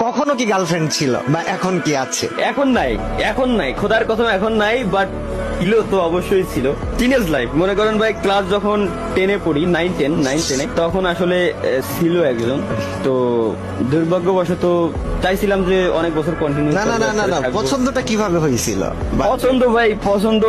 কখনো কি গার্লফ্রেন্ড ছিল বা এখন কি আছে? এখন নাই, এখন নাই, খোদার কসম এখন নাই, বাট ছিল তো অবশ্যই ছিল। টিনেজ লাইফ মনে করেন ভাই, ক্লাস যখন 10-এ পড়ি, 9-10 তখন আসলে ছিল একজন। তো দুর্ভাগ্যবশত চাইছিলাম যে অনেক বছর কন্টিনিউ। না না না না না, পছন্দটা কিভাবে হয়েছিল? পছন্দ ভাই, পছন্দ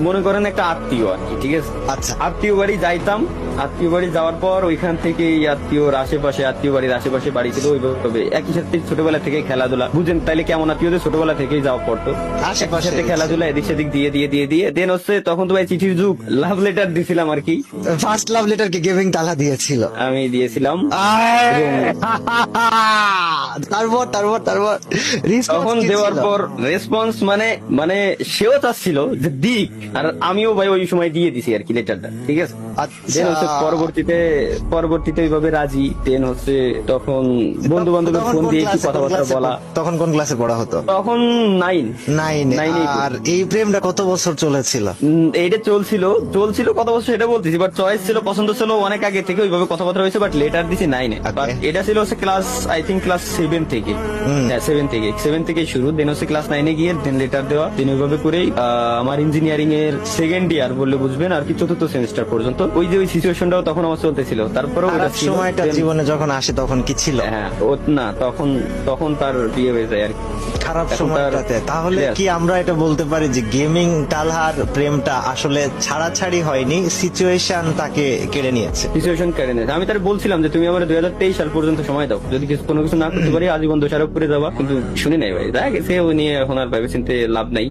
মনে করেন একটা আত্মীয় আর কি, ঠিক আছে? আচ্ছা। আত্মীয় বাড়ি যাইতাম, আত্মীয় বাড়ি যাওয়ার পর ওইখান থেকে আত্মীয়র আশেপাশে, আত্মীয় বাড়ির আশেপাশে বাড়ি ছিল, ওইভাবে একই সাথে ছোটবেলা থেকে খেলাধুলা, বুঝেন তাইলে কেমন আত্মীয়দের ছোটবেলা থেকেই যাওয়া পড়তো, আশেপাশে সাথে খেলাধুলা এদিক সেদিক দিয়ে দিয়ে দিয়ে দিয়ে দেন হচ্ছে তখন তো ভাই চিঠির যুগ, লাভ লেটার দিছিলাম আর কি। ফার্স্ট লাভ লেটার কি গেভিং তালা দিয়েছিল? আমি দিয়েছিলাম। তারপর তারপর তারপর তখন দেওয়ার পর রেসপন্স মানে মানে সেও চাচ্ছিল যে দিক, আর আমিও ভাই ওই সময় দিয়ে দিছি আর কি লেটারটা, ঠিক আছে? দেন হচ্ছে পরবর্তীতে ওইভাবে রাজি। দেন হচ্ছে তখন বন্ধু বান্ধবের ফোন দিয়ে একটু কথাবার্তা বলা। তখন কোন ক্লাসে পড়া হতো? তখন 9 নাইনে। নাইনেই পড়ি। আর এই প্রেমটা কত বছর চলেছিল? এইটা চলছিল কত বছর সেটা বলতেছি, বাট চয়েস ছিল, পছন্দ ছিল অনেক আগে থেকে, ওইভাবে কথাবার্তা হয়েছে, বাট লেটার দিছি 9-এ। বাট এটা ছিল হচ্ছে ক্লাস, আই থিঙ্ক ক্লাস 7 থেকে, হ্যাঁ 7 থেকে শুরু। দেন হচ্ছে ক্লাস 9-এ গিয়ে দেন লেটার দেওয়া। দেন ওইভাবে করেই আমার ইঞ্জিনিয়ারিং এর সেকেন্ড ইয়ার বললে বুঝবেন আর কি, চতুর্থ সেমিস্টার পর্যন্ত ওই যে ওই সিচুয়েশনটাও তখন আমার চলতেছিল। তারপরেও ওটা ছিল। সময়টা জীবনে যখন আসে তখন কি ছিল? হ্যাঁ না, তখন তার বিয়ে হয়ে যায় আর কি, খারাপ এখন তার সময়টাতে। তাহলে Yes. কি আমরা এটা বলতে পারি যে গেমিং তালহার প্রেমটা আসলে ছাড়াছাড়ি হয়নি, সিচুয়েশন তাকে কেড়ে নিয়েছে? সিচুয়েশন কেড়ে নিয়েছে। আমি তার বলছিলাম যে তুমি আমার 2023 সাল পর্যন্ত সময় দাও, যদি কোনো কিছু না করতে পারি আজীবন দোষারোপ করে যাবা, কিন্তু শুনি নাই ভাই, দেখা গেছে ও নিয়ে এখন আর ভেবে চিন্তে লাভ নাই।